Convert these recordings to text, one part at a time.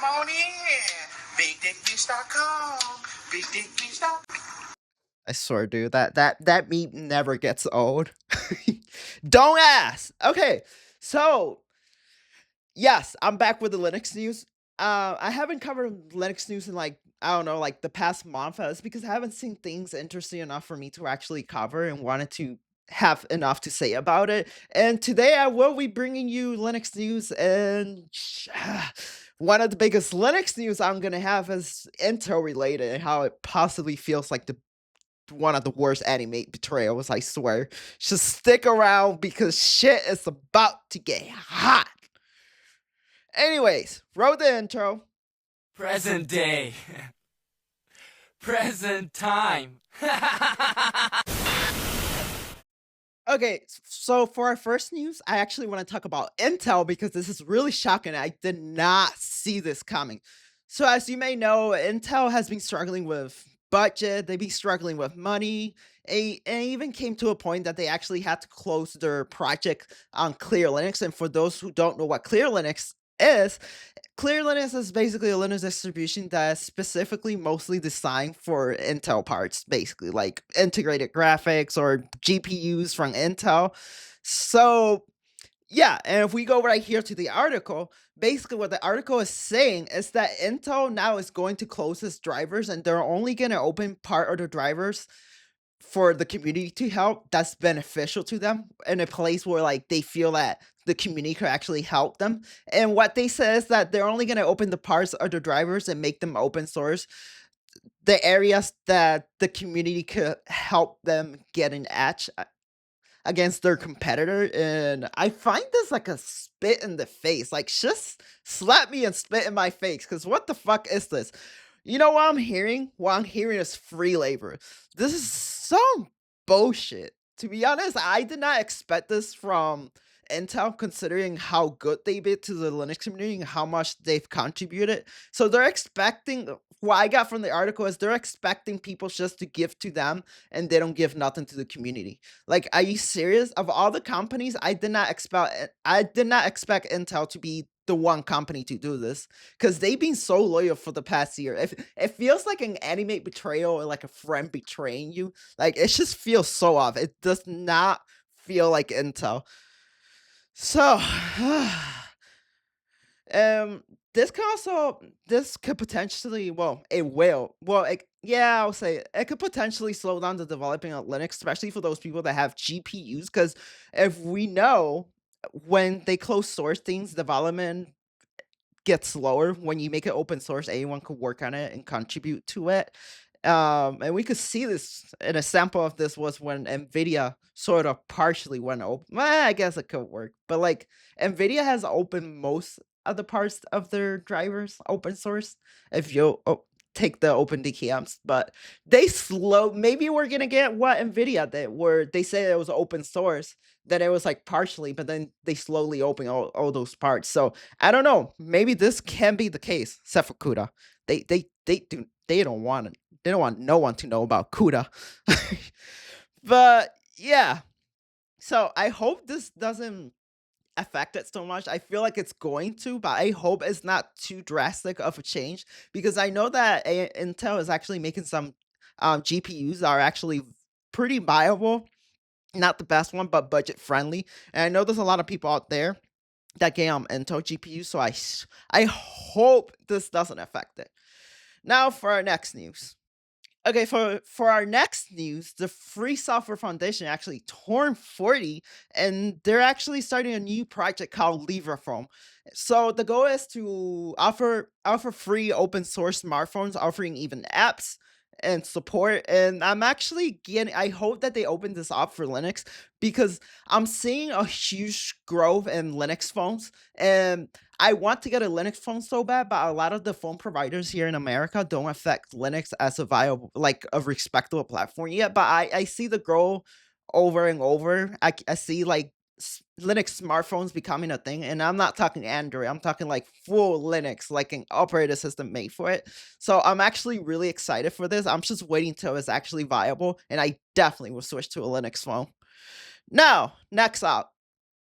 on in. BigDickBeach.com. BigDickBeach.com. I swear, dude, that meme never gets old. Don't ask. Okay, so yes, I'm back with the Linux news. I haven't covered Linux news in like I don't know, like the past month. It's because I haven't seen things interesting enough for me to actually cover and wanted to have enough to say about it. And today I will be bringing you Linux news, and one of the biggest Linux news I'm gonna have is Intel related and how it possibly feels like the one of the worst anime betrayals, I swear. Just stick around because shit is about to get hot. Anyways, roll the intro. Present day. Present time. Okay, so for our first news, I actually want to talk about Intel because this is really shocking. I did not see this coming. So as you may know, Intel has been struggling with budget, they've been struggling with money, and it even came to a point that they actually had to close their project on Clear Linux. And for those who don't know what Clear Linux is, Clear Linux is basically a Linux distribution that is specifically mostly designed for Intel parts, basically like integrated graphics or GPUs from Intel. So yeah, and if we go right here to the article, basically what the article is saying is that Intel now is going to close its drivers and they're only going to open part of the drivers for the community to help that's beneficial to them in a place where like they feel that the community could actually help them. And what they say is that they're only going to open the parts of the drivers and make them open source, the areas that the community could help them get an edge against their competitor. And I find this like a spit in the face. Like, just slap me and spit in my face, because what the fuck is this? You know what I'm hearing? What I'm hearing is free labor. This is some bullshit. To be honest, I did not expect this from Intel, considering how good they've been to the Linux community and how much they've contributed. So they're expecting, what I got from the article is they're expecting people just to give to them and they don't give nothing to the community. Like, are you serious? Of all the companies, I did not expect Intel to be the one company to do this, because they've been so loyal for the past year. If it feels like an anime betrayal or like a friend betraying you, like it just feels so off. It does not feel like Intel. So this could potentially, I'll say it could potentially slow down the developing of Linux, especially for those people that have GPUs, because if we know, when they close source things, development gets slower. When you make it open source, anyone could work on it and contribute to it. And we could see this, an example of this was when Nvidia sort of partially went open. I guess it could work, but like Nvidia has opened most of the parts of their drivers open source, if you take the OpenDKMs, but they maybe we're gonna get what Nvidia did, where they say it was open source, that it was like partially, but then they slowly open all those parts. So I don't know, maybe this can be the case, except for CUDA. They don't want it. They don't want no one to know about CUDA. But yeah, so I hope this doesn't affect it so much. I feel like it's going to, but I hope it's not too drastic of a change, because I know that Intel is actually making some GPUs that are actually pretty viable. Not the best one, but budget friendly. And I know there's a lot of people out there that get Intel GPUs, so I hope this doesn't affect it. Now for our next news. Okay, for our next news, the Free Software Foundation actually turned 40, and they're actually starting a new project called LibrePhone. So the goal is to offer free open source smartphones, offering even apps and support. And I hope that they open this up for Linux, because I'm seeing a huge growth in Linux phones, and I want to get a Linux phone so bad, but a lot of the phone providers here in America don't affect Linux as a viable, like a respectable platform yet. But I see the growth over and over. I see like Linux smartphones becoming a thing, and I'm not talking Android. I'm talking like full Linux, like an operating system made for it. So I'm actually really excited for this. I'm just waiting till it's actually viable, and I definitely will switch to a Linux phone. Now, next up.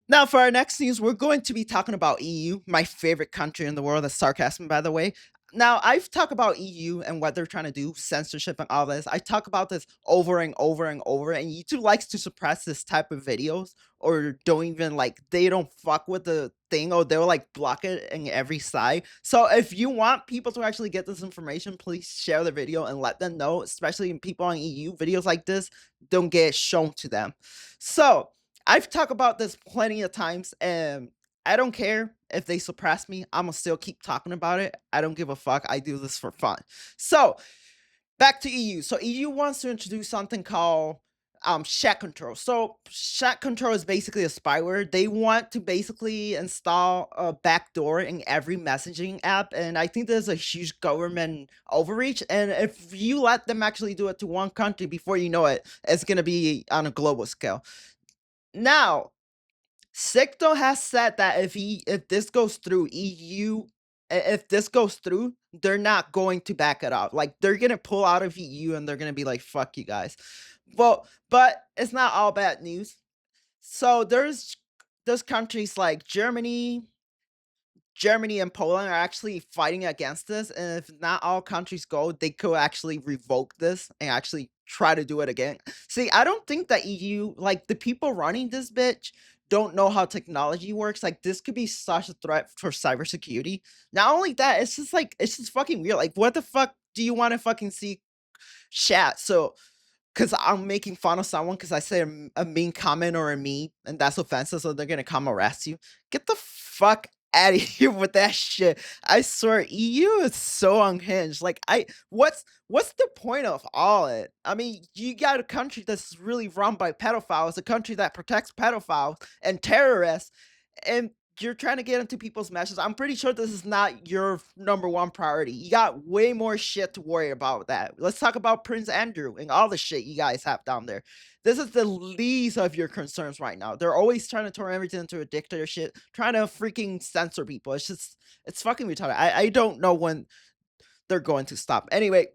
Now, for our next news, we're going to be talking about EU, my favorite country in the world. That's sarcasm, by the way. Now, I've talked about EU and what they're trying to do, censorship and all this. I talk about this over and over and over, and YouTube likes to suppress this type of videos or don't even like, they don't fuck with the thing or they'll like block it in every side. So, if you want people to actually get this information, please share the video and let them know, especially people on EU. Videos like this don't get shown to them. So, I've talked about this plenty of times, and I don't care if they suppress me. I'm gonna still keep talking about it. I don't give a fuck. I do this for fun. So back to EU. So EU wants to introduce something called chat control. So chat control is basically a spyware. They want to basically install a backdoor in every messaging app, and I think there's a huge government overreach. And if you let them actually do it to one country, before you know it, it's gonna be on a global scale. Now, Sicto has said that if this goes through EU, if this goes through, they're not going to back it up. Like they're gonna pull out of EU and they're gonna be like, "Fuck you guys." Well, but it's not all bad news. So there's countries like Germany and Poland are actually fighting against this, and if not all countries go, they could actually revoke this and actually try to do it again. See, I don't think that EU, like the people running this bitch, don't know how technology works. Like this could be such a threat for cybersecurity. Not only that, it's just fucking weird. Like, what the fuck do you want to fucking see chat? So because I'm making fun of someone because I say a mean comment or a meme, and that's offensive, so they're gonna come arrest you. Get the fuck out of here with that shit. I swear, EU is so unhinged. Like, what's the point of all it? I mean, you got a country that's really run by pedophiles, a country that protects pedophiles and terrorists, and you're trying to get into people's messages. I'm pretty sure this is not your number one priority. You got way more shit to worry about with that. Let's talk about Prince Andrew and all the shit you guys have down there. This is the least of your concerns right now. They're always trying to turn everything into a dictatorship, trying to freaking censor people. It's fucking retarded. I don't know when they're going to stop. Anyway,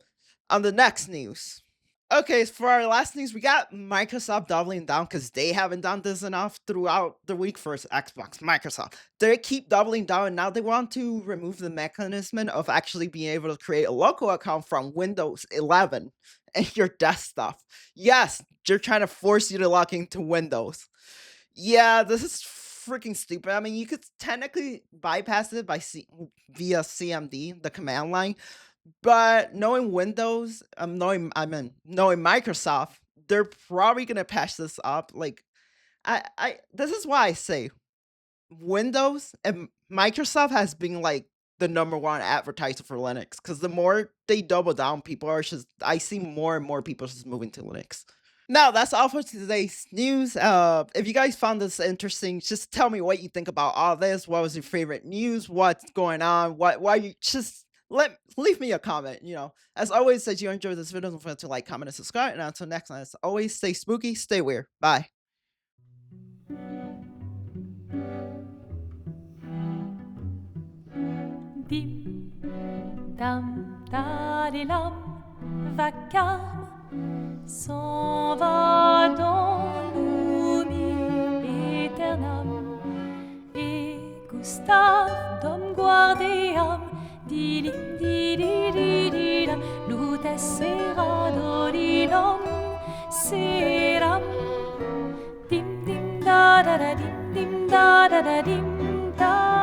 on the next news. Okay, for our last news, we got Microsoft doubling down because they haven't done this enough throughout the week for Xbox. Microsoft, they keep doubling down, and now they want to remove the mechanism of actually being able to create a local account from Windows 11 and your desktop. Yes, they're trying to force you to log into Windows. Yeah, this is freaking stupid. I mean, you could technically bypass it via CMD, the command line, but knowing Windows, knowing Microsoft, they're probably gonna patch this up. Like, this is why I say Windows and Microsoft has been like the number one advertiser for Linux because the more they double down, I see more and more people just moving to Linux. Now, that's all for today's news. If you guys found this interesting, just tell me what you think about all this. What was your favorite news? What's going on? Why you just leave me a comment. As always, as you enjoyed this video, don't forget to like, comment, and subscribe. And until next time, as always, stay spooky, stay weird. Bye. Dim, dam, dadilam, vacarme s'en va dans l'oubli éternel. Et Gustave, dom guardiam, didim, didididilam, lute sera dodilom, seram. Dim, dim, da da da, dim, dim, da da da, dim, da.